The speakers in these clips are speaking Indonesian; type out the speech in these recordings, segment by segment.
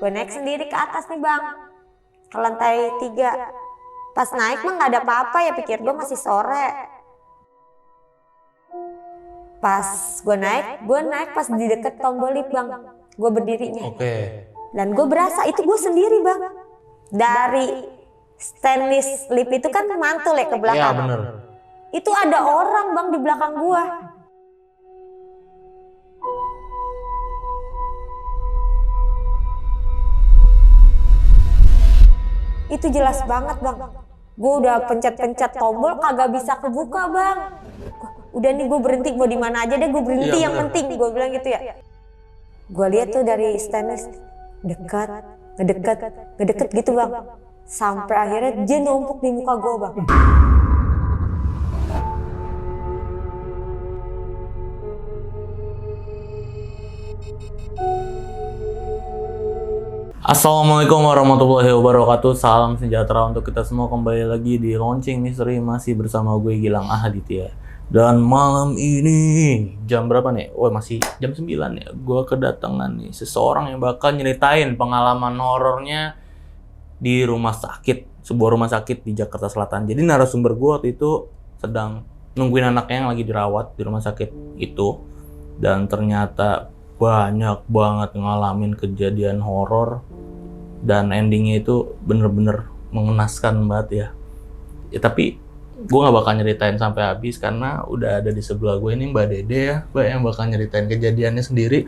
Gue naik sendiri ke atas nih bang, ke lantai 3. Pas naik mah nggak ada apa-apa ya, pikir gue masih sore. Pas gue naik pas di deket tombol lift bang, gue berdirinya. Dan gue berasa itu gue sendiri bang. Dari stainless lift itu kan mantul ya ke belakang. Iya bener. Itu ada orang bang di belakang gue. Itu jelas banget bang. Gue udah pencet-pencet tombol kagak bisa kebuka bang. Udah nih gue berhenti, mau di mana aja deh gue berhenti, yang penting gue bilang gitu ya. Gue lihat tuh dari stainless ngedeket gitu bang. Sampai akhirnya dia numpuk di muka gue bang. Assalamualaikum warahmatullahi wabarakatuh. Salam sejahtera untuk kita semua. Kembali lagi di Launching Misteri, masih bersama gue Gilang Ahaditya. Dan malam ini jam berapa nih? Oh masih jam 9 ya. Gue kedatangan nih seseorang yang bakal nyeritain pengalaman horornya di rumah sakit, sebuah rumah sakit di Jakarta Selatan. Jadi narasumber gue waktu itu sedang nungguin anaknya yang lagi dirawat di rumah sakit itu, dan ternyata banyak banget ngalamin kejadian horor dan endingnya itu bener-bener mengenaskan banget ya. Tapi gue nggak bakal nyeritain sampai habis karena udah ada di sebelah gue ini Mbak Dede ya, Mbak, yang bakal nyeritain kejadiannya sendiri.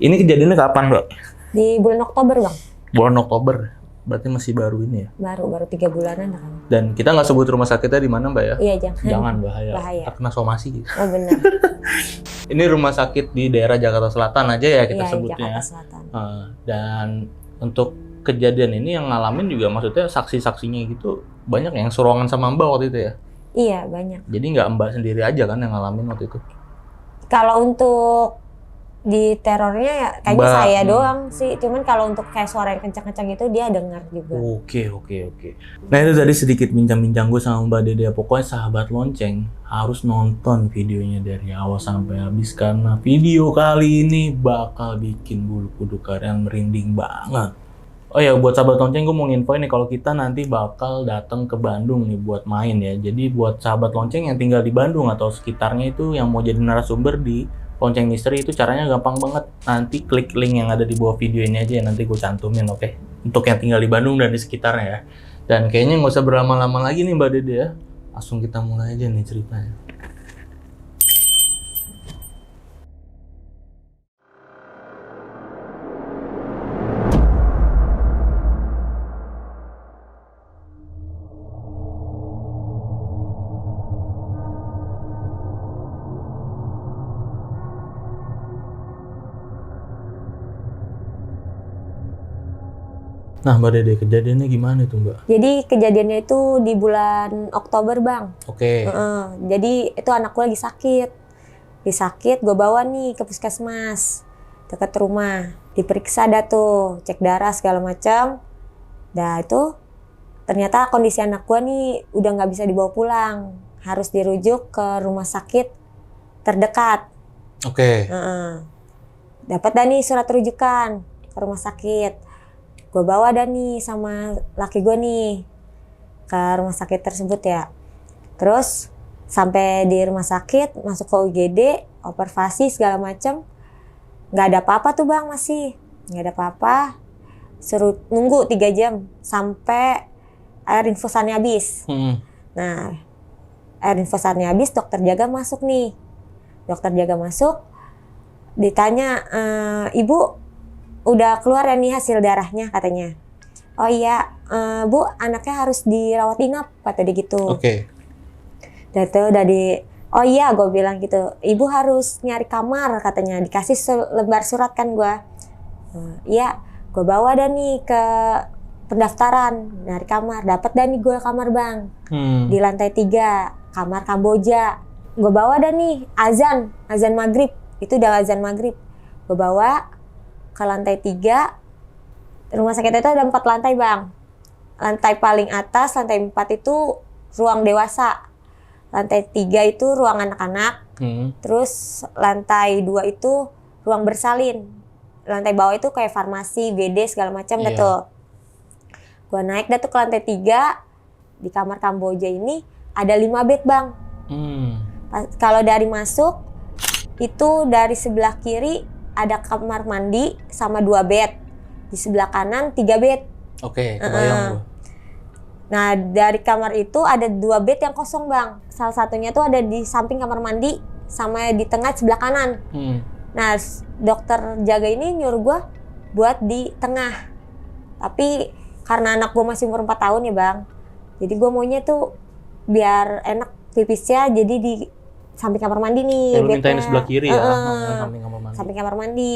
Ini kejadiannya kapan, Mbak? Di bulan Oktober bang. Bulan Oktober, berarti masih baru ini ya? Baru 3 bulanan kan. Dan kita nggak sebut rumah sakitnya di mana, Mbak ya? Iya jangan. Jangan, bahaya. Kena somasi gitu. Oh benar. Ini rumah sakit di daerah Jakarta Selatan aja ya kita sebutnya. Jakarta Selatan. Dan untuk kejadian ini yang ngalamin juga maksudnya saksi-saksinya gitu banyak yang seruangan sama Mbak waktu itu ya? Iya banyak. Jadi nggak Mbak sendiri aja kan yang ngalamin waktu itu? Kalau untuk di terornya ya kayaknya saya doang sih. Cuman kalau untuk kayak suara yang kencang-kencang itu dia dengar juga. Oke. Nah itu tadi sedikit bincang-bincang gue sama Mbak Dede. Pokoknya sahabat lonceng harus nonton videonya dari awal sampai habis karena video kali ini bakal bikin bulu kuduk kalian merinding banget. Oh ya, buat sahabat lonceng gue mau nginfoin nih kalau kita nanti bakal datang ke Bandung nih buat main ya. Jadi buat sahabat lonceng yang tinggal di Bandung atau sekitarnya itu yang mau jadi narasumber di Lonceng Misteri, itu caranya gampang banget. Nanti klik link yang ada di bawah video ini aja ya, nanti gue cantumin, oke? Untuk yang tinggal di Bandung dan di sekitarnya ya. Dan kayaknya nggak usah berlama-lama lagi nih Mbak Dede ya. Langsung kita mulai aja nih ceritanya. Nah Mbak Dede, kejadiannya gimana tuh Mbak? Jadi kejadiannya itu di bulan Oktober bang. Oke. Jadi itu anak gue lagi sakit, gue bawa nih ke puskesmas dekat rumah. Diperiksa dah tuh, cek darah segala macam. Dah itu ternyata kondisi anak gue nih udah nggak bisa dibawa pulang, harus dirujuk ke rumah sakit terdekat. Oke. Dapat dah nih surat rujukan ke rumah sakit. Gue bawa dah nih sama laki gue nih ke rumah sakit tersebut ya. Terus sampai di rumah sakit, masuk ke UGD, observasi segala macam, nggak ada apa-apa tuh bang, masih nggak ada apa-apa. Suruh nunggu 3 jam sampai air infusannya habis. Nah, air infusannya habis, dokter jaga masuk nih. Dokter jaga masuk, ditanya, ibu udah keluar ya nih hasil darahnya katanya. Oh iya, Bu, anaknya harus dirawat inap, kata dia gitu. Oke. Dan itu udah oh iya, gue bilang gitu. Ibu harus nyari kamar katanya, dikasih lembar surat kan gue. Iya, gue bawa dah nih ke pendaftaran, nyari kamar. Dapat dah nih gue kamar bang, di lantai 3, kamar Kamboja. Gue bawa dah nih azan maghrib, itu udah azan maghrib. Gue bawa ke lantai 3, rumah sakit itu ada 4 lantai bang. Lantai paling atas, lantai 4 itu ruang dewasa. Lantai 3 itu ruang anak-anak. Terus lantai 2 itu ruang bersalin. lantai bawah itu kayak farmasi, WD segala macam dah Iya. tuh. Gue naik dah tuh ke lantai 3. Di kamar Kamboja ini ada 5 bed bang. Kalau dari masuk itu dari sebelah kiri ada kamar mandi sama 2 bed. Di sebelah kanan 3 bed. Oke, kebayang gue. Nah dari kamar itu ada 2 bed yang kosong bang. Salah satunya tuh ada di samping kamar mandi sama di tengah sebelah kanan. Nah dokter jaga ini nyuruh gue buat di tengah. Tapi karena anak gue masih umur 4 tahun ya bang. Jadi gue maunya tuh biar enak pipisnya jadi di samping kamar mandi nih. Yang lu mintain bednya. sebelah kiri ya, samping kamar mandi. Samping kamar mandi.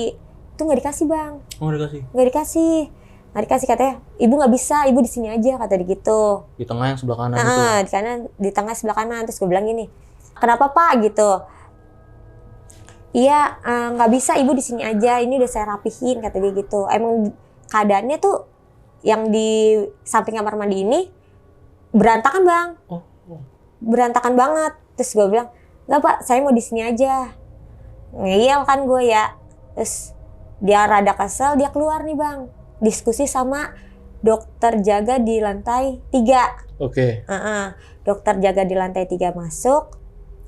Itu nggak dikasih bang. Oh, dikasih. Nggak dikasih katanya. Ibu nggak bisa, ibu di sini aja kata dia gitu. Di tengah yang sebelah kanan itu. Di kanan, di tengah sebelah kanan. Terus gue bilang gini, kenapa pak gitu? Iya nggak bisa, ibu di sini aja. Ini udah saya rapihin kata dia gitu. Emang keadaannya tuh yang di samping kamar mandi ini berantakan bang. Berantakan banget. Terus gue bilang, nggak pak, saya mau di sini aja. Ngeyel kan gue ya. Terus dia rada kesel, dia keluar nih bang. Diskusi sama dokter jaga di lantai 3. Oke. Dokter jaga di lantai 3 masuk.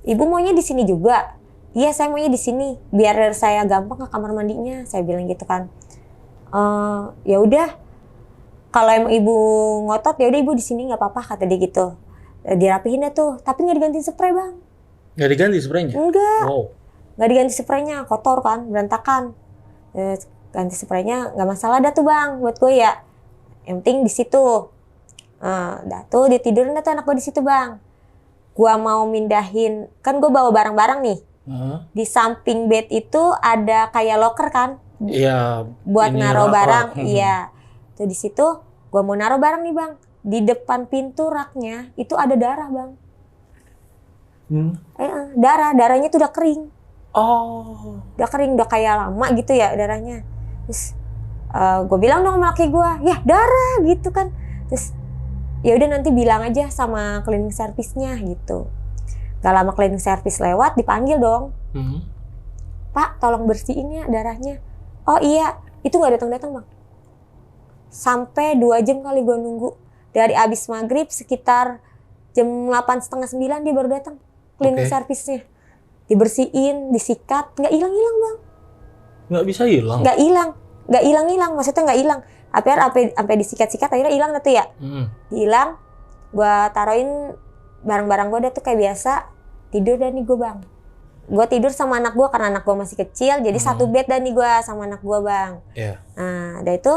Ibu maunya di sini juga. Iya saya maunya di sini. Biar saya gampang ke kamar mandinya. Saya bilang gitu kan. Ya udah. Kalau emang ibu ngotot ya udah ibu di sini nggak apa-apa kata dia gitu. Dirapihin deh tuh. Tapi nggak diganti spray bang. Nggak diganti spraynya? Enggak. Wow. Nggak diganti spraynya, kotor kan, berantakan. Ganti spraynya nggak masalah dah tuh bang, buat gue ya. Yang penting di situ. Dah tuh ditidurin dah tuh anak gue di situ bang. Gue mau mindahin, kan gue bawa barang-barang nih. Di samping bed itu ada kayak locker kan? Iya. Buat naruh barang, iya. Tuh di situ, gue mau naruh barang nih bang. Di depan pintu raknya itu ada darah bang. Darahnya tuh udah kering. Udah kering, udah kayak lama gitu ya darahnya. Terus gue bilang dong sama laki gue, ya darah gitu kan. Terus ya udah nanti bilang aja sama cleaning service-nya gitu. Gak lama cleaning service lewat, dipanggil dong. Pak, tolong bersihin ya darahnya. Oh iya, itu nggak datang-datang bang. Sampai 2 jam kali gue nunggu. Dari abis maghrib sekitar jam 8:30, 9 dia baru datang. Cleaning service-nya. Dibersihin, disikat, nggak hilang-hilang bang. Nggak bisa hilang? Nggak hilang, maksudnya nggak hilang. Sampai disikat-sikat akhirnya hilang dah tuh ya. Hilang, gue taruhin barang-barang gue dah tuh kayak biasa. Tidur dah nih gue bang. Gue tidur sama anak gue karena anak gue masih kecil, jadi satu bed dah nih gue sama anak gue bang. Nah, udah itu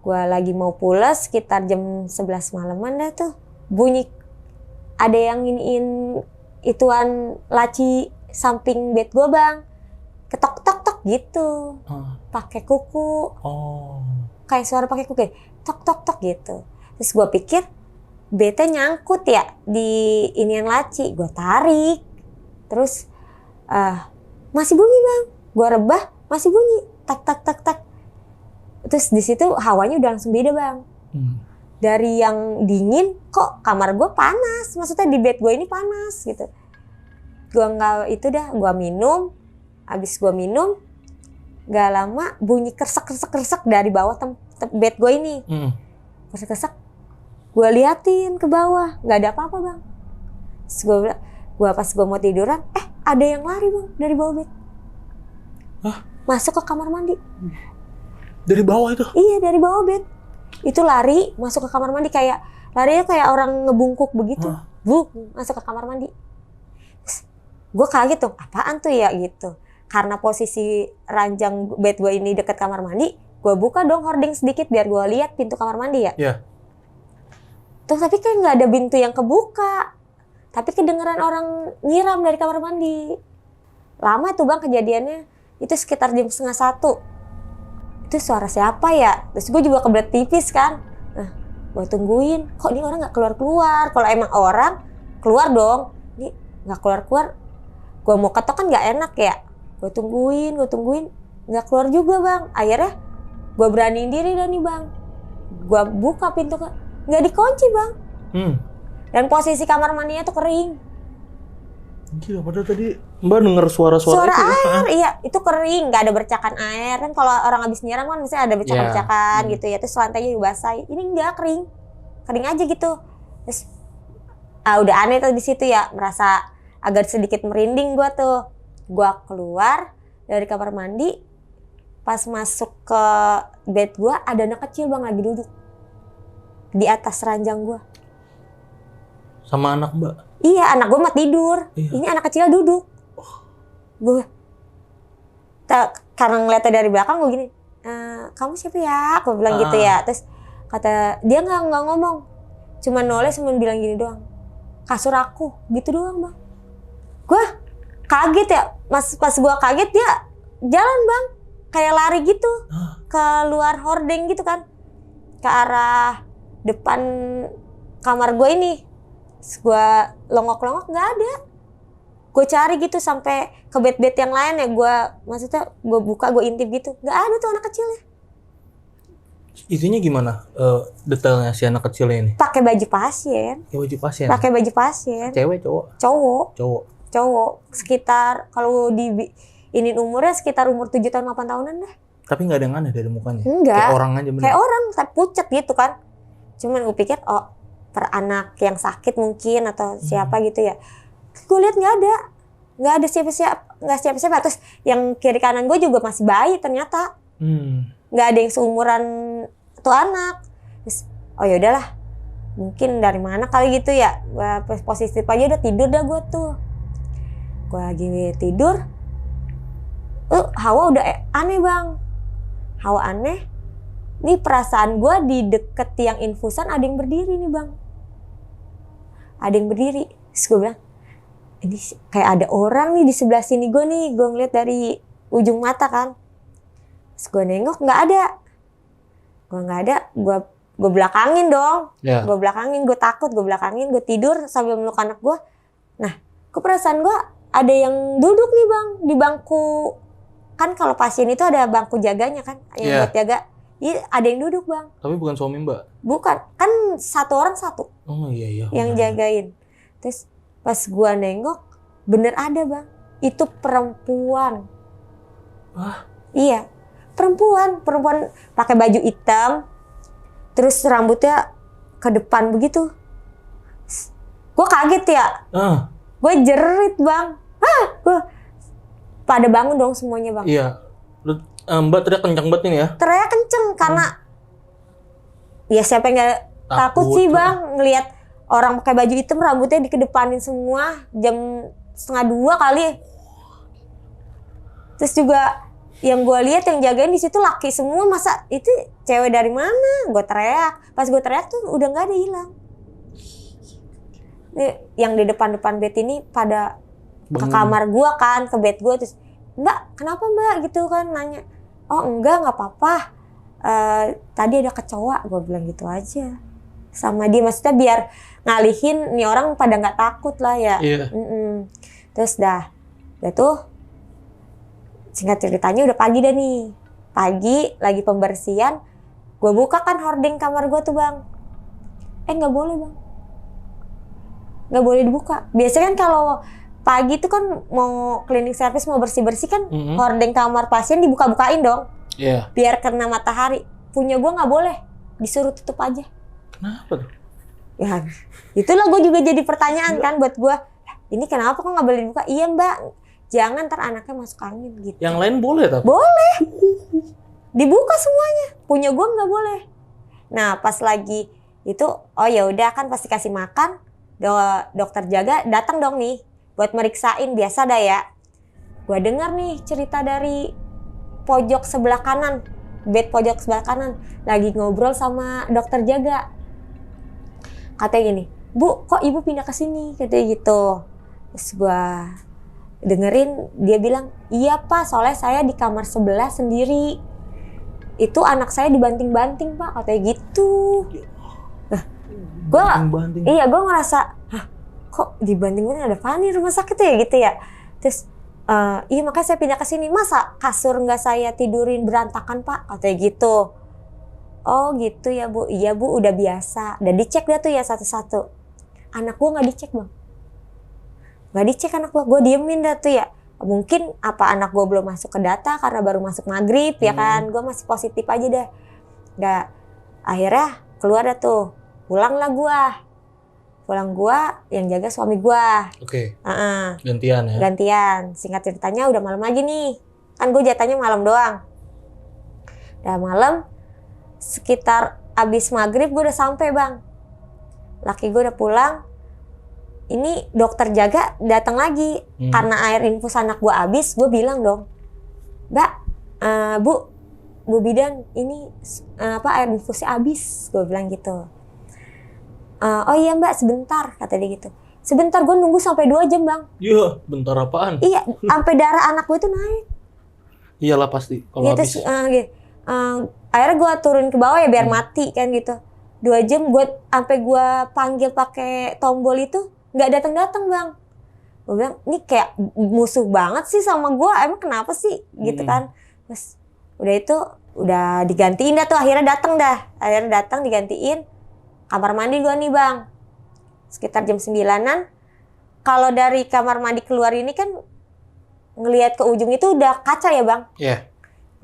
gue lagi mau pulas sekitar jam 11 malaman dah tuh. Bunyi ada yang iniin ituan laci samping bed gue bang. Ketok-tok-tok gitu. Pakai kuku. Kayak suara pakai kuku. Tok-tok-tok gitu. Terus gue pikir bednya nyangkut ya di inian laci. Gue tarik. Terus masih bunyi bang. Gue rebah masih bunyi. Tak tak tak tak. Terus di situ hawanya udah langsung beda bang. Dari yang dingin kok kamar gue panas. Maksudnya di bed gue ini panas gitu. Gue nggak itu dah. Gue minum. Abis gue minum. Gak lama bunyi kersek dari bawah bed gue ini. Kersek. Gue liatin ke bawah. Gak ada apa-apa bang. Terus pas gue mau tiduran. Ada yang lari bang dari bawah bed. Masuk ke kamar mandi. Dari bawah itu? Iya dari bawah bed. Itu lari masuk ke kamar mandi larinya kayak orang ngebungkuk begitu. Masuk ke kamar mandi. Gue kaget tuh, apaan tuh ya gitu. Karena posisi ranjang bed gue ini dekat kamar mandi, gue buka dong hording sedikit biar gue lihat pintu kamar mandi ya. Tuh tapi kayak nggak ada pintu yang kebuka. Tapi kedengeran orang nyiram dari kamar mandi. Lama tuh bang kejadiannya. Itu sekitar jam 12:30. Itu suara siapa ya? Terus gue juga kebelet tipis kan. Nah, gue tungguin. Kok ini orang nggak keluar-keluar? Kalau emang orang, keluar dong. Ini nggak keluar-keluar. Gue mau ketok kan nggak enak ya. Gue tungguin. Nggak keluar juga bang. Akhirnya gue beraniin diri dah nih bang. Gue buka pintu, nggak dikunci bang. Dan posisi kamar mandinya tuh kering. Gila, padahal tadi Mbak denger suara-suara Suara itu ya? air, iya itu kering, nggak ada bercakan air kan. Kalau orang habis nyiram kan misalnya ada bercakan-bercakan gitu ya, terus lantainya juga basah. Ini enggak, kering aja gitu. Terus udah aneh tuh di situ ya, merasa agak sedikit merinding gua tuh. Gua keluar dari kamar mandi, pas masuk ke bed gua ada anak kecil bang lagi duduk di atas ranjang gua. Sama anak Mbak? Iya, anak gue mah tidur. Iya. Ini anak kecil duduk. Gue karena ngeliatnya dari belakang gue gini, kamu siapa ya? Gue bilang gitu ya. Terus kata dia nggak ngomong, cuma noleh cuma bilang gini doang. Kasur aku, gitu doang bang. Gue kaget ya. Pas gue kaget dia jalan bang, kayak lari gitu ke luar hordeng gitu kan, ke arah depan kamar gue ini. Gue longok-longok nggak ada. Gue cari gitu sampai ke bed-bed yang lain ya. Maksudnya gue buka, gue intip gitu. Nggak ada tuh anak kecilnya. Itunya gimana? Detailnya si anak kecilnya ini? Pakai baju pasien. Ya, wajib pasien. Pakai baju pasien. Cewek, cowok? Cowok. Sekitar kalau di ini umurnya sekitar umur 7 tahun 8 tahunan dah. Tapi nggak ada yang aneh dari mukanya? Enggak. Kayak orang aja bener? Kayak orang, tapi pucet gitu kan. Cuman gue pikir, per anak yang sakit mungkin atau siapa gitu ya. Gue lihat nggak ada siapa-siapa. Terus yang kiri kanan gue juga masih bayi ternyata. Nggak ada yang seumuran tuh anak. Terus ya udahlah, mungkin dari mana kali gitu ya. Gue positif aja udah tidur dah gue tuh. Gue lagi tidur, hawa udah aneh bang. Hawa aneh. Nih perasaan gue di deket tiang infusan ada yang berdiri nih bang. Ada yang berdiri. Terus gue bilang, ini kayak ada orang nih di sebelah sini gue nih. Gue ngeliat dari ujung mata kan. Terus gue nengok nggak ada. Gue belakangin dong. Yeah. Gue belakangin, gue takut, gue belakangin, gue tidur sambil meluk anak gue. Nah, perasaan gue ada yang duduk nih bang di bangku. Kan kalau pasien itu ada bangku jaganya kan, yang buat jaga. Iya, ada yang duduk bang. Tapi bukan suami Mbak? Bukan, kan satu orang satu. Oh iya. Yang jagain. Terus pas gua nengok, bener ada bang. Itu perempuan. Wah. Iya, perempuan pakai baju hitam. Terus rambutnya ke depan begitu. Gua kaget ya. Gue jerit bang. Gue pada bangun dong semuanya bang. Iya. Mbak teriak kencang banget ini ya? Teriak kenceng karena ya siapa yang nggak takut sih bang ngelihat orang pakai baju hitam rambutnya dikedepanin semua jam 1:30 kali. Terus juga yang gue lihat yang jagain di situ laki semua, masa itu cewek dari mana? Gue teriak. Pas gue teriak tuh udah nggak ada, hilang. Yang di depan bed ini pada ke kamar gue kan, ke bed gue, terus Mbak kenapa Mbak gitu kan nanya. Oh enggak apa-apa, tadi ada kecoa, gue bilang gitu aja sama dia, maksudnya biar ngalihin nih orang pada nggak takut lah ya. Iya. Terus dah tuh singkat ceritanya udah pagi dah nih, pagi lagi pembersihan, gue buka kan hording kamar gue tuh bang, nggak boleh bang, nggak boleh dibuka. Biasanya kan kalau pagi tuh kan mau cleaning service, mau bersih-bersih kan, hordeng kamar pasien dibuka-bukain dong. Iya. Biar kena matahari. Punya gue nggak boleh, disuruh tutup aja. Kenapa tuh? Ya, itulah gue juga jadi pertanyaan kan buat gue. Ini kenapa kok nggak boleh dibuka? Iya mbak, jangan ntar anaknya masuk angin gitu. Yang lain boleh tapi? Boleh. Dibuka semuanya. Punya gue nggak boleh. Nah pas lagi itu, ya udah kan pasti kasih makan. Dokter jaga datang dong nih buat meriksain, biasa dah ya. Gue dengar nih cerita dari pojok sebelah kanan, bed pojok sebelah kanan, lagi ngobrol sama dokter jaga. Katanya gini, Bu, kok ibu pindah ke sini? Katanya gitu. Terus gue dengerin, dia bilang, iya Pak, soalnya saya di kamar sebelah sendiri. Itu anak saya dibanting-banting Pak, katanya gitu. Gue ngerasa, kok dibanting-banting, ada apa nih rumah sakit ya gitu ya. Terus iya makanya saya pindah ke sini. Masa kasur nggak saya tidurin berantakan Pak, katanya gitu. Oh gitu ya Bu. Iya Bu, udah biasa. Dan dicek dah tuh ya satu-satu. Anak gue nggak dicek bang. Nggak dicek anak gue diemin dah tuh ya. Mungkin apa anak gue belum masuk ke data karena baru masuk maghrib ya kan. Gue masih positif aja dah. Nggak. Akhirnya keluar dah tuh. Pulang gue yang jaga suami gue. Oke. Gantian ya? Gantian. Singkat ceritanya udah malam lagi nih. Kan gue jatahnya malam doang. Udah malam, sekitar abis maghrib gue udah sampai bang. Laki gue udah pulang. Ini dokter jaga datang lagi. Karena air infus anak gue habis, gue bilang dong, Mbak, Bu Bidan, ini air infusnya habis. Gue bilang gitu. Oh iya Mbak, sebentar, kata dia gitu. Sebentar, gue nunggu sampai 2 jam bang. Iya, bentar apaan? Iya, sampai darah anak gue tuh naik. Iyalah pasti, kalau habis. Akhirnya gue turun ke bawah ya biar mati kan gitu. 2 jam sampai gue panggil pakai tombol itu nggak datang bang. Gue bilang ini kayak musuh banget sih sama gue. Emang kenapa sih gitu kan? Terus udah digantiin dah tuh. Akhirnya datang digantiin. Kamar mandi gue nih bang. Sekitar jam 9-an. Kalau dari kamar mandi keluar ini kan ngelihat ke ujung itu udah kaca ya bang. Iya. Yeah.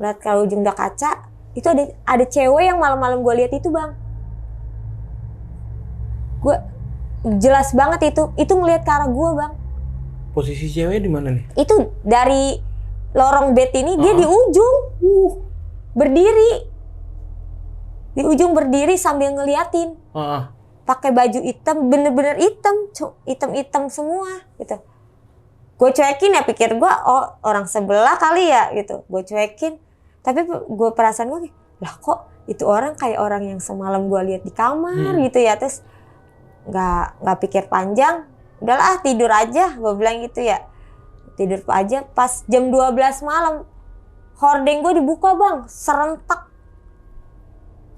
Ngelihat ke ujung udah kaca. Itu ada cewek yang malam-malam gue lihat itu bang. Gue jelas banget itu ngelihat ke arah gue bang. Posisi cewek di mana nih? Itu dari lorong bed ini dia di ujung berdiri. Di ujung berdiri sambil ngeliatin. Pakai baju hitam, bener-bener hitam semua gitu. Gue cuekin ya, pikir gue orang sebelah kali ya gitu. Gue cuekin. Tapi gue perasaan gue, lah kok itu orang kayak orang yang semalam gue lihat di kamar gitu ya. Terus nggak pikir panjang, udahlah tidur aja, gue bilang gitu ya. Tidur aja. Pas jam 12 malam, hordeng gue dibuka bang, serentak.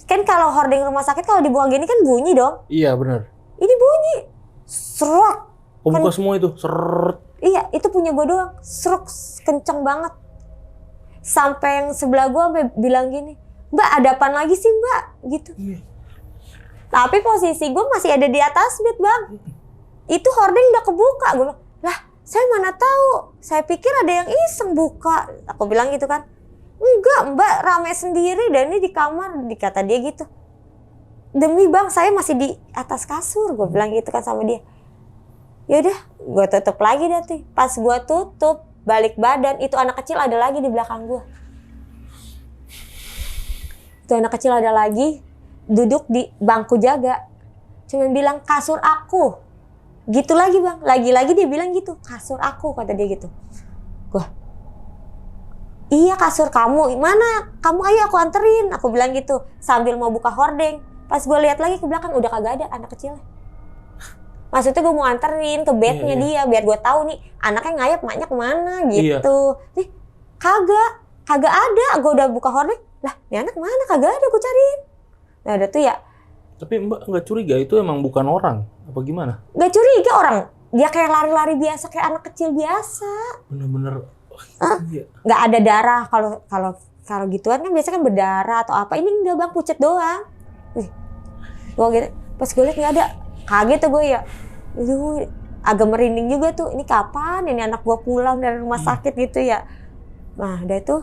Kan kalau hordeng rumah sakit kalau dibuka gini kan bunyi dong. Iya benar. Ini bunyi, serot. Buka semua itu, seret. Iya, itu punya gue doang, seruk kenceng banget. Sampai yang sebelah gue sampai bilang gini, Mbak ada apaan lagi sih Mbak? Gitu. Iya. Tapi posisi gue masih ada di atas bed bang. Itu hordeng udah kebuka. Gue bilang, lah saya mana tahu. Saya pikir ada yang iseng buka. Aku bilang gitu kan. Enggak Mbak, rame sendiri dan ini di kamar. Dikata dia gitu. Demi bang, saya masih di atas kasur. Gue bilang gitu kan sama dia. Yaudah, gue tutup lagi dah tuh. Pas gue tutup, balik badan, itu anak kecil ada lagi di belakang gue. Itu anak kecil ada lagi. Duduk di bangku jaga. Cuman bilang kasur aku. Gitu lagi bang. Lagi-lagi dia bilang gitu. Kasur aku kata dia gitu. Gua. Iya kasur kamu. Mana? Kamu ayo aku anterin. Aku bilang gitu. Sambil mau buka hordeng. Pas gue lihat lagi ke belakang udah kagak ada anak kecilnya. Maksudnya gue mau anterin ke bednya dia. Biar gue tahu nih anaknya ngayap maknya kemana gitu. Nih kagak ada. Gue udah buka hordeng. Lah ini anak mana? Kagak ada gue cariin. Nah udah tuh ya. Tapi Mbak nggak curiga itu emang bukan orang? Apa gimana? Nggak curiga orang. Dia kayak lari-lari biasa, kayak anak kecil biasa. Bener-bener. Nggak ada darah. Kalau gituan kan biasanya kan berdarah atau apa. Ini enggak bang, pucet doang. Gue gitu. Pas gue liat nggak ada. Kaget tuh gue ya. Itu agak merinding juga tuh. Ini kapan ini anak gue pulang dari rumah sakit gitu ya. Nah udah itu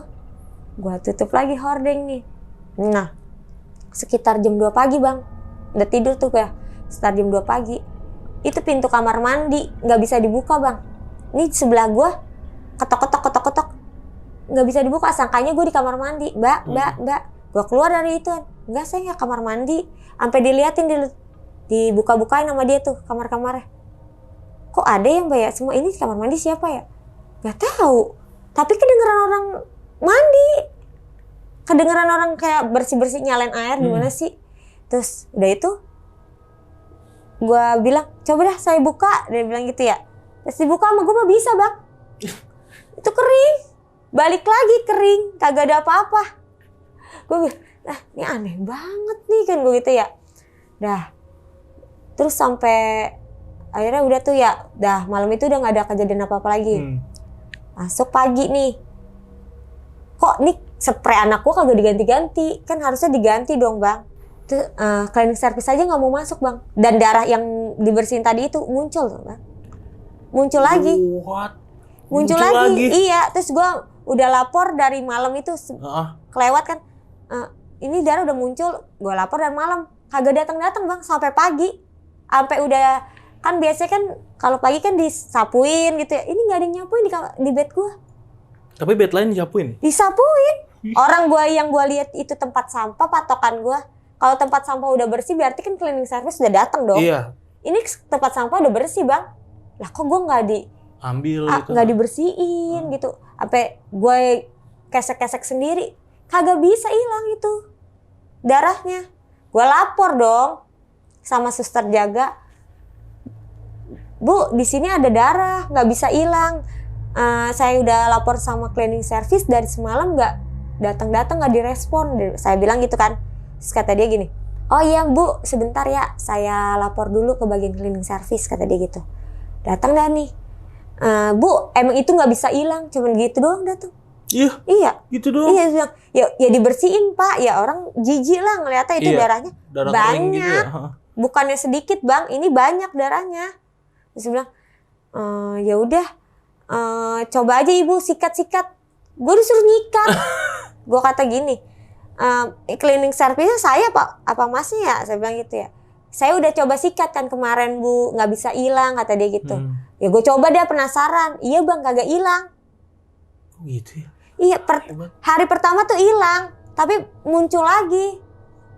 gue tutup lagi hordeng nih. Nah sekitar jam 2 pagi bang, udah tidur tuh ya. Sekitar jam 2 pagi itu pintu kamar mandi nggak bisa dibuka bang. Ini sebelah gue ketok nggak bisa dibuka. Sangkanya gue di kamar mandi. Mbak gue keluar dari itu. Enggak saya nggak kamar mandi. Sampai diliatin dibuka-bukain sama dia tuh kamar-kamarnya. Kok ada yang mbak ya? Semua ini kamar mandi siapa ya? Nggak tahu. Tapi kedengeran orang mandi. Kedengeran orang kayak bersih-bersih nyalain air gimana sih. Terus udah itu gue bilang coba dah saya buka. Dia bilang gitu ya. Terus dibuka sama gue mah bisa bang. Itu kering. Balik lagi kering. Kagak ada apa-apa. Gue bilang nah ini aneh banget nih kan gue gitu ya. Dah. Terus sampai akhirnya udah tuh ya. Dah malam itu udah gak ada kejadian apa-apa lagi. Masuk pagi nih. Kok nih spray anak gue kagak diganti-ganti. Kan harusnya diganti dong bang. Terus cleaning service aja gak mau masuk bang. Dan darah yang dibersihin tadi itu muncul tuh bang. muncul lagi. What? Muncul lagi. Iya, terus gue udah lapor dari malam itu kelewat kan. Ini darah udah muncul, gue lapor dari malam. Kagak datang-datang bang, sampai pagi. Sampai udah, kan biasanya kan kalau pagi kan disapuin gitu ya. Ini nggak ada yang nyapuin di bed gue. Tapi bed lain disapuin? Disapuin. Orang yang gue lihat itu tempat sampah, patokan gue. Kalau tempat sampah udah bersih, berarti kan cleaning service udah datang dong. Iya. Ini tempat sampah udah bersih bang. Lah kok gue ambil gitu. Nggak dibersihin gitu. Sampai gue kesek-kesek sendiri. Kagak bisa hilang itu darahnya. Gue lapor dong sama suster jaga. Bu, di sini ada darah, nggak bisa hilang. Saya udah lapor sama cleaning service dari semalam nggak datang-datang, nggak direspon. Saya bilang gitu kan. Terus kata dia gini, oh iya bu, sebentar ya, saya lapor dulu ke bagian cleaning service, kata dia gitu. Datang dah nih, bu, emang itu nggak bisa hilang, cuman gitu doang datang. Iya. Gitu doang. Iya, bilang, ya dibersihin pak, ya orang jijik lah ngeliatnya itu darahnya darah banyak, gitu ya. Bukannya sedikit bang, ini banyak darahnya. Terus dia bilang, ya udah, coba aja ibu sikat-sikat. Gue disuruh nyikat. Gue kata gini, cleaning service saya pak, apa masnya ya? Saya bilang gitu ya. Saya udah coba sikat kan kemarin bu, nggak bisa hilang kata dia gitu. Ya gue coba dia penasaran, iya bang kagak hilang. Gitu ya? Iya, hari pertama tuh hilang, tapi muncul lagi.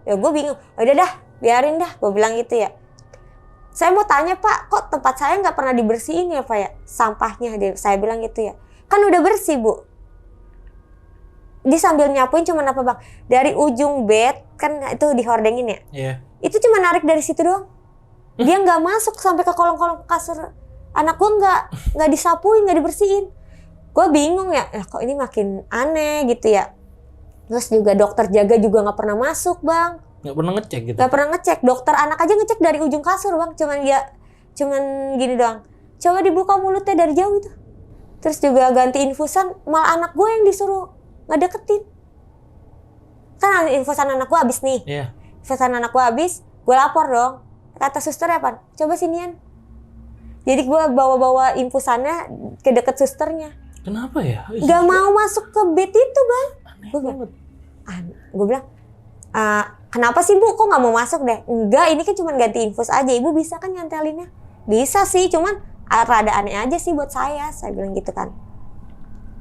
Ya gue bingung, udah dah, biarin dah, gue bilang gitu ya. Saya mau tanya pak, kok tempat saya nggak pernah dibersihin ya pak ya, sampahnya? Saya bilang gitu ya. Kan udah bersih bu. Dia sambil nyapuin cuman apa bang, dari ujung bed, kan itu dihordengin ya. Iya. Itu cuma narik dari situ doang. Dia nggak masuk sampai ke kolong-kolong kasur. Anak gue nggak disapuin, nggak dibersihin. Gue bingung ya, kok ini makin aneh gitu ya. Terus juga dokter jaga juga nggak pernah masuk bang. Nggak pernah ngecek gitu? Nggak pernah ngecek. Dokter anak aja ngecek dari ujung kasur bang. Cuman gini doang. Coba dibuka mulutnya dari jauh itu. Terus juga ganti infusan, malah anak gue yang disuruh ngedeketin. Kan infusan anak gue habis nih. Iya. Infusan anak gue habis, gue lapor dong. Kata suster apa? Coba sinian. Jadi gue bawa-bawa infusannya ke deket susternya. Kenapa ya? Gak mau masuk ke bed itu bang. Gue bilang, kenapa sih bu? Kok gak mau masuk deh? Enggak, ini kan cuma ganti infus aja. Ibu bisa kan nyantelinnya? Bisa sih, cuman rada aneh aja sih buat saya. Saya bilang gitu kan.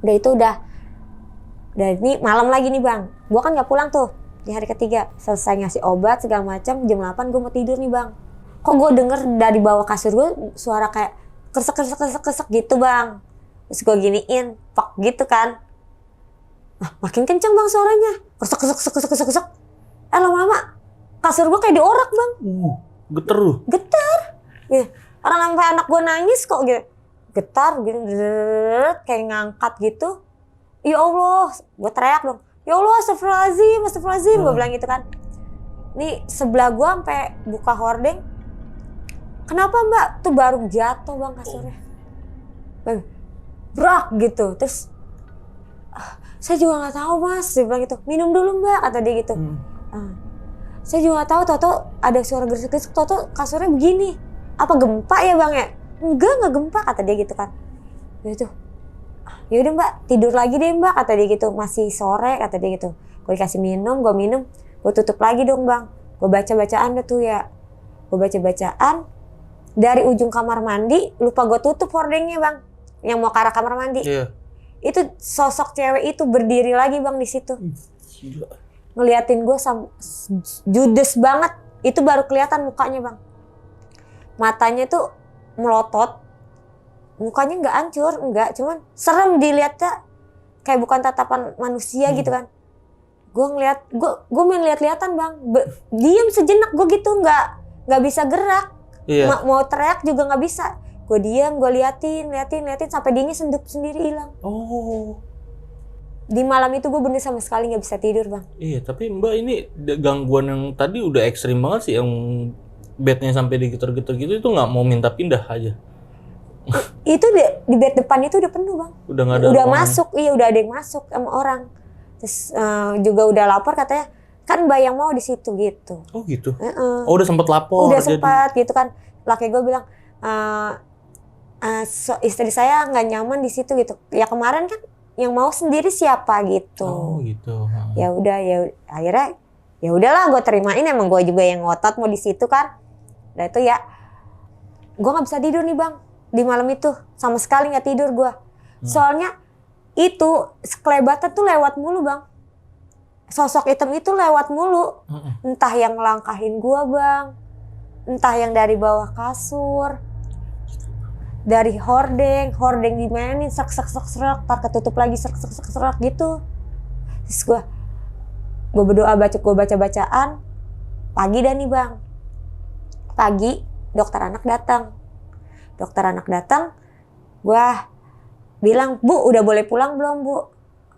Udah ini malam lagi nih bang. Gue kan gak pulang tuh di hari ketiga. Selesai ngasih obat segala macam, jam 8 gue mau tidur nih bang. Kok gue denger dari bawah kasur gue suara kayak kesek gitu bang. Terus gue giniin, fuck gitu kan. Makin kenceng bang suaranya. Kesek. Lama-lama kasur gue kayak diorak bang. Getar lu? Getar. Ya, orang sampai anak gue nangis kok gitu. Getar gitu, kayak ngangkat gitu. Ya Allah, gue teriak dong. Ya Allah, astagfirullahaladzim. Gue bilang gitu kan. Nih sebelah gue sampai buka hordeng. Kenapa mbak? Tuh baru jatuh bang kasurnya. Bang, brak gitu. Terus saya juga nggak tahu mas. Dia bilang gitu. Minum dulu mbak, kata dia gitu. Saya juga nggak tahu. Toto ada suara gersik-gersik. Toto kasurnya begini. Apa gempa ya bang ya? Enggak gempa, kata dia gitu kan. Gitu. Ya udah mbak, tidur lagi deh mbak, kata dia gitu. Masih sore, kata dia gitu. Gue dikasih minum, gue minum. Gue tutup lagi dong bang. Gue baca-bacaan deh tuh ya. Gue baca-bacaan. Dari ujung kamar mandi, lupa gue tutup hordengnya bang. Yang mau ke arah kamar mandi. Iya. Itu sosok cewek itu berdiri lagi bang di situ. Gila. Ngeliatin gue judes banget. Itu baru kelihatan mukanya bang. Matanya tuh melotot. Mukanya nggak hancur, enggak. Cuman serem dilihatnya. Kayak bukan tatapan manusia gitu kan. Gue ngeliat, gue main lihat-lihatan bang. Diem sejenak gue gitu, nggak bisa gerak. Iya. Mau teriak juga nggak bisa. Gue diam, gue liatin sampai dianya sendup sendiri hilang. Oh. Di malam itu gue bener sama sekali nggak bisa tidur bang. Iya, tapi mbak ini gangguan yang tadi udah ekstrim banget sih, yang bednya sampai digetar-getar gitu, itu nggak mau minta pindah aja? Itu di bed depan itu udah penuh bang. Udah nggak ada. Udah masuk, iya udah ada yang masuk sama orang. Terus juga udah lapor katanya kan mbak yang mau di situ gitu. Oh gitu. Oh udah sempat lapor. Udah sempat gitu kan. Laki gue bilang istri saya nggak nyaman di situ gitu. Ya kemarin kan yang mau sendiri siapa gitu. Oh gitu. Ya udah, ya akhirnya ya udahlah gue terimain, emang gue juga yang ngotot mau di situ kan. Nah itu ya, gue nggak bisa tidur nih bang di malam itu, sama sekali nggak tidur gue. Soalnya itu kelebatan tuh lewat mulu bang, sosok hitam itu lewat mulu. Entah yang langkahin gue bang, entah yang dari bawah kasur, dari hordeng dimainin serak, tar ketutup lagi serak gitu. Terus gue berdoa, gue baca-bacaan. Pagi dah nih bang, pagi dokter anak datang, gue bilang, Bu udah boleh pulang belum Bu?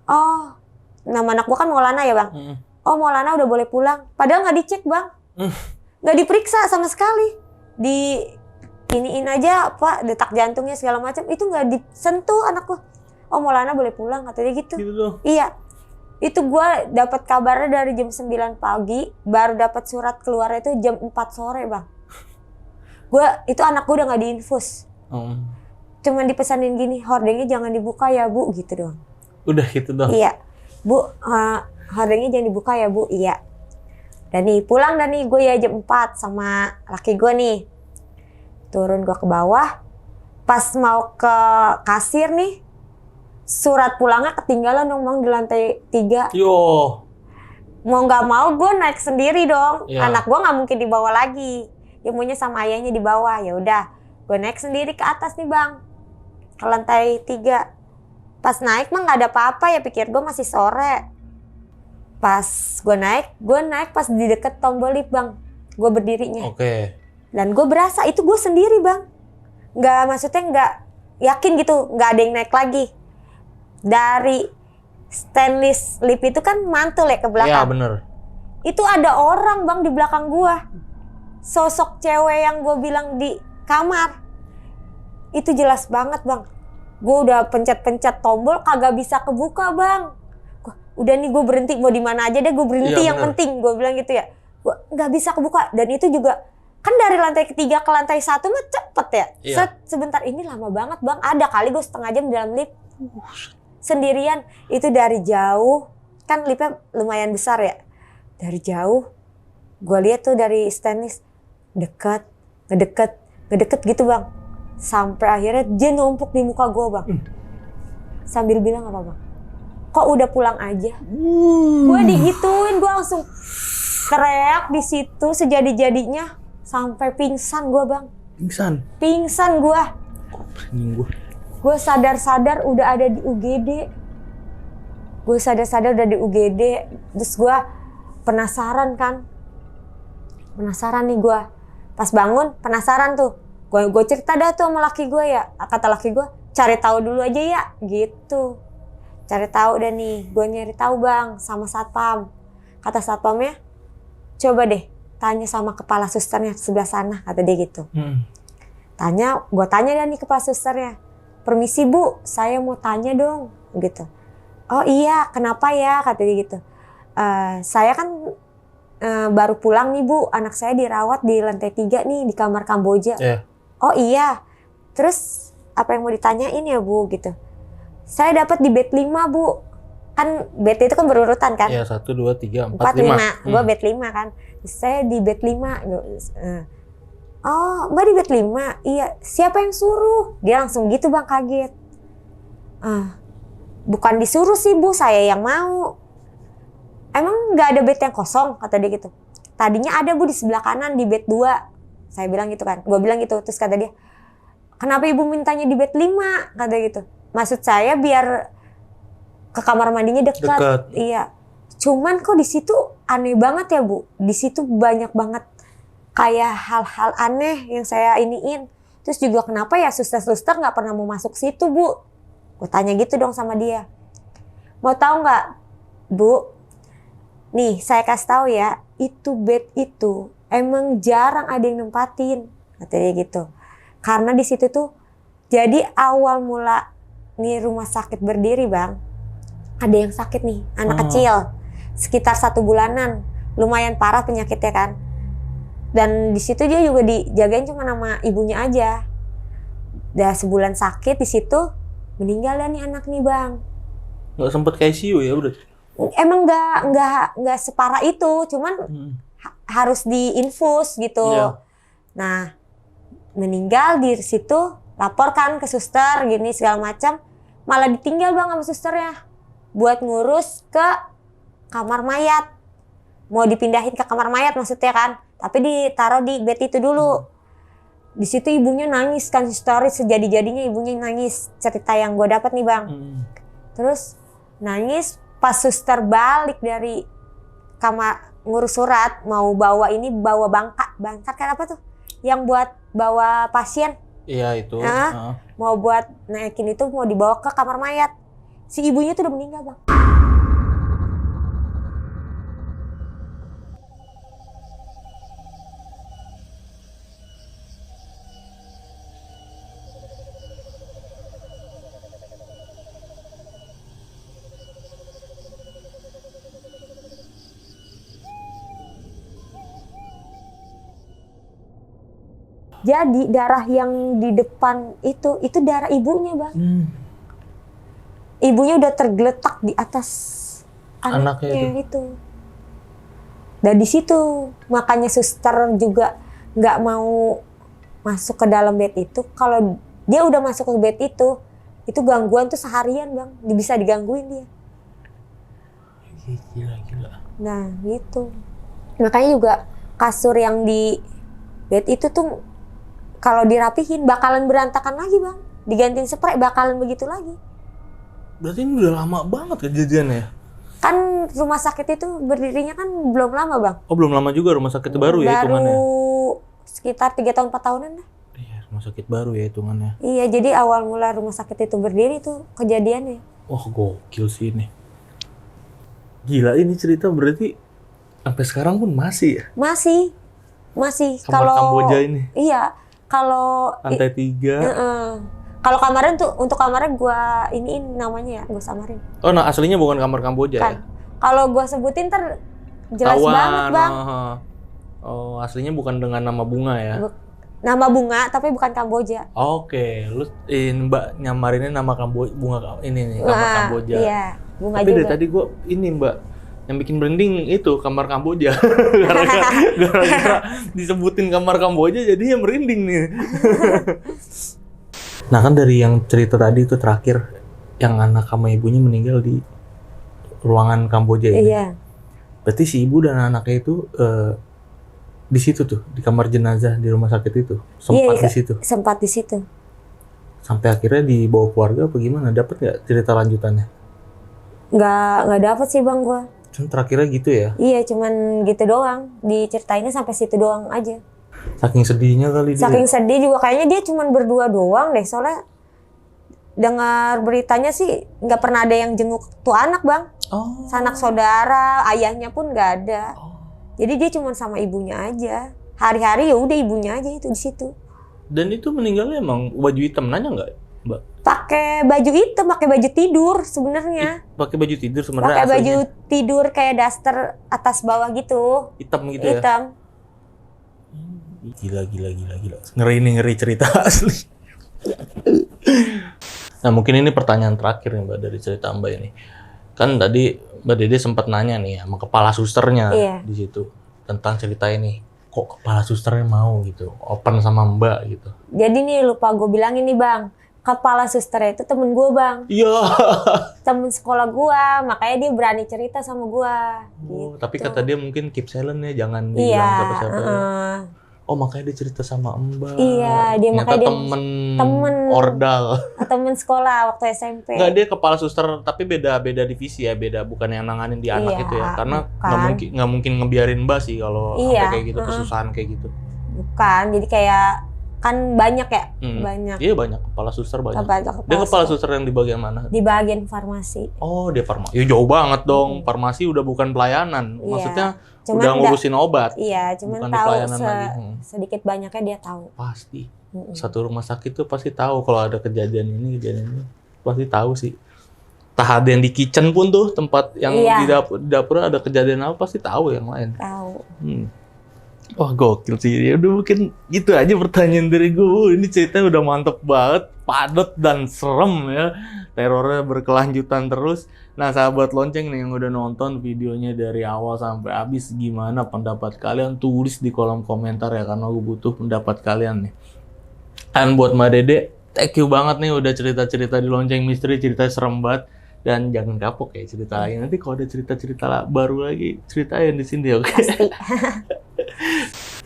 Oh, nama anak gue kan Maulana ya bang. Oh Maulana udah boleh pulang, padahal nggak dicek bang, nggak diperiksa sama sekali, di iniin aja Pak, detak jantungnya segala macam, itu nggak disentuh anak gue. Oh Maulana boleh pulang katanya gitu. Iya, itu gue dapat kabarnya dari jam 9 pagi, baru dapat surat keluar itu jam 4 sore bang. Itu anak gue udah nggak diinfus. Cuman dipesanin gini, hordengnya jangan dibuka ya Bu, gitu doang. Udah gitu doang? Iya, Bu, hordengnya jangan dibuka ya Bu, iya. Dan nih pulang dan nih gue ya jam 4 sama laki gue nih. Turun gue ke bawah, pas mau ke kasir nih, surat pulangnya ketinggalan dong bang di lantai 3. Yo. Mau nggak mau gue naik sendiri dong, Ya. Anak gue nggak mungkin dibawa lagi, dia maunya sama ayahnya di bawah. Ya udah, gue naik sendiri ke atas nih bang, ke lantai 3. Pas naik mah nggak ada apa-apa ya, pikir gue masih sore. Pas gue naik pas di deket tombol lift bang, gue berdirinya. Oke. Dan gue berasa itu gue sendiri bang, maksudnya nggak yakin gitu, nggak ada yang naik lagi. Dari stainless lift itu kan mantul ya ke belakang. Iya bener. Itu ada orang bang di belakang gue, sosok cewek yang gue bilang di kamar. Itu jelas banget bang. Gue udah pencet-pencet tombol kagak bisa kebuka bang. Udah nih gue berhenti, mau di mana aja deh gue berhenti, Iya, yang bener. penting gue bilang gitu ya. Gue nggak bisa kebuka, dan itu juga kan dari lantai 3 ke lantai 1 mah cepet ya. Iya. Sebentar, ini lama banget bang. Ada kali gue setengah jam di dalam lift sendirian. Itu dari jauh, kan liftnya lumayan besar ya. Dari jauh gue lihat tuh dari stainless ngedeket gitu bang, sampai akhirnya dia numpuk di muka gue bang, sambil bilang apa bang, kok udah pulang aja? Gue digituin, gue langsung teriak di situ sejadi-jadinya sampai pingsan gue bang. Pingsan gue. Gue sadar-sadar udah ada di UGD. Terus gue penasaran nih gue. Pas bangun penasaran tuh. Gue cerita dah tuh sama laki gue ya. Kata laki gue, cari tahu dulu aja ya, gitu. Cari tahu dah nih, gue nyari tahu bang sama satpam. Kata satpamnya, coba deh tanya sama kepala susternya sebelah sana, kata dia gitu. Gue tanya dah nih kepala susternya, permisi Bu, saya mau tanya dong, gitu. Oh iya, kenapa ya, kata dia gitu. Saya kan baru pulang nih Bu, anak saya dirawat di lantai 3 nih di kamar Kamboja. Yeah. Oh iya, terus apa yang mau ditanyain ya Bu, gitu. Saya dapat di bed 5 Bu, kan bed itu kan berurutan kan. Iya, 1, 2, 3, 4, 5. Gue bed 5 kan. Saya di bed 5. Oh, Mbak di bed 5? Iya, siapa yang suruh? Dia langsung gitu bang, kaget. Bukan disuruh sih Bu, saya yang mau. Emang nggak ada bed yang kosong? Kata dia gitu. Tadinya ada Bu di sebelah kanan di bed 2. Saya bilang gitu kan. Gue bilang gitu. Terus kata dia, kenapa Ibu mintanya di bed 5? Kata gitu. Maksud saya biar ke kamar mandinya dekat. Iya. Cuman kok di situ aneh banget ya Bu. Di situ banyak banget kayak hal-hal aneh yang saya iniin. Terus juga kenapa ya suster-suster nggak pernah mau masuk situ Bu? Gue tanya gitu dong sama dia. Mau tahu nggak Bu? Nih saya kasih tahu ya, itu bed itu emang jarang ada yang nempatin, katanya gitu. Karena di situ tuh jadi awal mula nih rumah sakit berdiri bang, ada yang sakit nih, anak kecil, sekitar 1 bulanan, lumayan parah penyakitnya kan. Dan di situ dia juga dijagain cuma sama ibunya aja. Udah sebulan sakit di situ, meninggal dah nih anak nih bang. Nggak sempet ke ICU ya udah? Emang nggak separah itu, cuman harus diinfus gitu. Iya. Nah, meninggal di situ, laporkan ke suster gini segala macam, malah ditinggal bang sama susternya buat ngurus ke kamar mayat. Mau dipindahin ke kamar mayat maksudnya kan, tapi ditaruh di bed itu dulu. Di situ ibunya nangis kan, histeris sejadi-jadinya ibunya nangis, cerita yang gue dapat nih bang. Terus nangis pas suster balik dari kamar ngurus surat, mau bawa bangkat kan apa tuh yang buat bawa pasien. Iya itu. Mau buat naikin itu, mau dibawa ke kamar mayat, si ibunya tuh udah meninggal bang. Jadi darah yang di depan itu darah ibunya bang. Ibunya udah tergeletak di atas anaknya itu. Dan di situ makanya suster juga nggak mau masuk ke dalam bed itu. Kalau dia udah masuk ke bed itu gangguan tuh seharian bang, bisa digangguin dia. Gila. Nah gitu. Makanya juga kasur yang di bed itu tuh kalau dirapihin bakalan berantakan lagi bang, digantiin spray bakalan begitu lagi. Berarti ini udah lama banget kejadiannya ya? Kan rumah sakit itu berdirinya kan belum lama bang. Oh belum lama juga rumah sakit baru ya hitungannya? Baru sekitar 3 tahun 4 tahunan lah. Iya rumah sakit baru ya hitungannya. Iya jadi awal mula rumah sakit itu berdiri tuh kejadiannya. Wah gokil sih ini. Gila ini cerita berarti sampai sekarang pun masih ya? Masih. Kamar Kamboja ini? Iya. Kalau lantai 3. Kalau kamaran tuh, untuk kamarnya gue iniin namanya ya, gue samarin. Oh nah aslinya bukan kamar Kamboja kan. Ya? Kalau gue sebutin jelas banget bang. Oh aslinya bukan dengan nama bunga ya? Nama bunga tapi bukan Kamboja. Oke, lu mbak nyamarinnya nama bunga ini nih kamar Kamboja. Iya, bunga tapi juga. dari tadi gue ini mbak yang bikin branding itu kamar Kamboja. Gara-gara disebutin kamar Kamboja jadinya merinding nih. Nah kan dari yang cerita tadi itu terakhir yang anak sama ibunya meninggal di ruangan Kamboja ini. Iya. Berarti si ibu dan anaknya itu di situ tuh di kamar jenazah di rumah sakit itu sempat di situ. Sempat di situ. Sampai akhirnya dibawa keluarga apa gimana? Dapat nggak cerita lanjutannya? Nggak dapat sih bang gua. Cuma terakhirnya gitu ya? Iya, cuman gitu doang. Diceritainnya sampai situ doang aja. Saking sedihnya kali dia. Saking sedih juga kayaknya dia cuman berdua doang deh. Soalnya dengar beritanya sih nggak pernah ada yang jenguk tuh anak bang. Sanak saudara, ayahnya pun nggak ada. Jadi dia cuman sama ibunya aja. Hari-hari ya udah ibunya aja itu di situ. Dan itu meninggalnya emang baju hitam, nanya nggak mbak? Pakai baju hitam, pakai baju tidur sebenarnya. Pakai baju tidur sebenarnya. Pakai baju tidur kayak daster atas bawah gitu. Hitam gitu ya. Hitam. Gila. Ngeri cerita asli. Nah mungkin ini pertanyaan terakhir nih mbak dari cerita mbak ini. Kan tadi mbak Dede sempat nanya nih sama kepala susternya di situ tentang cerita ini. Kok kepala susternya mau gitu, open sama mbak gitu. Jadi nih lupa gue bilangin nih bang. Kepala suster itu temen gue bang. Iya. Temen sekolah gue, makanya dia berani cerita sama gue. Oh, gitu. Tapi kata dia mungkin keep silent ya, jangan bilang siapa-siapa ya. Oh makanya dia cerita sama mbak. Iya, dia makanya dia temen ordal. Temen sekolah waktu SMP. Enggak, dia kepala suster tapi beda divisi ya, beda bukan yang nanganin di anak itu ya. Karena nggak mungkin ngebiarin mbak sih kalau sampai kayak gitu, kesusahan kayak gitu. Bukan, jadi kayak kan banyak ya, banyak. Iya banyak, kepala suster banyak. Dia kepala suster yang di bagian mana? Di bagian farmasi. Oh, dia farmasi. Ya jauh banget dong. Farmasi udah bukan pelayanan. Maksudnya udah ngurusin obat. Iya, cuman tahu sedikit banyaknya dia tahu. Pasti. Satu rumah sakit tuh pasti tahu kalau ada kejadian ini. Pasti tahu sih. Entah ada yang di kitchen pun tuh, tempat yang di dapur ada kejadian apa pasti tahu yang lain. Tahu. Wah gokil sih, ya udah mungkin gitu aja pertanyaan dari gue. Ini cerita udah mantep banget, padat dan serem ya. Terornya berkelanjutan terus. Nah sahabat lonceng nih yang udah nonton videonya dari awal sampai habis, gimana pendapat kalian? Tulis di kolom komentar ya, karena gue butuh pendapat kalian nih. Dan buat Mbak Dede, thank you banget nih udah cerita-cerita di Lonceng Misteri, cerita serem banget. Dan jangan kapok ya cerita lagi. Nanti kalau ada cerita-cerita baru lagi, ceritain di sini oke? Pasti.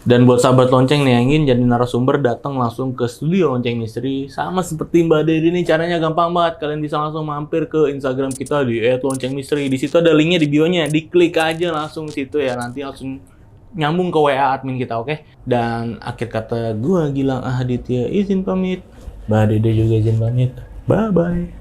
Dan buat sahabat lonceng nih yang ingin jadi narasumber, datang langsung ke studio Lonceng Misteri. Sama seperti Mbak Dedi nih, caranya gampang banget. Kalian bisa langsung mampir ke Instagram kita di @loncengmisteri. Di situ ada linknya di bio-nya, diklik aja langsung situ ya. Nanti langsung nyambung ke WA admin kita, oke? Dan akhir kata gua Gilang Ahaditya izin pamit. Mbak Dede juga izin pamit. Bye bye.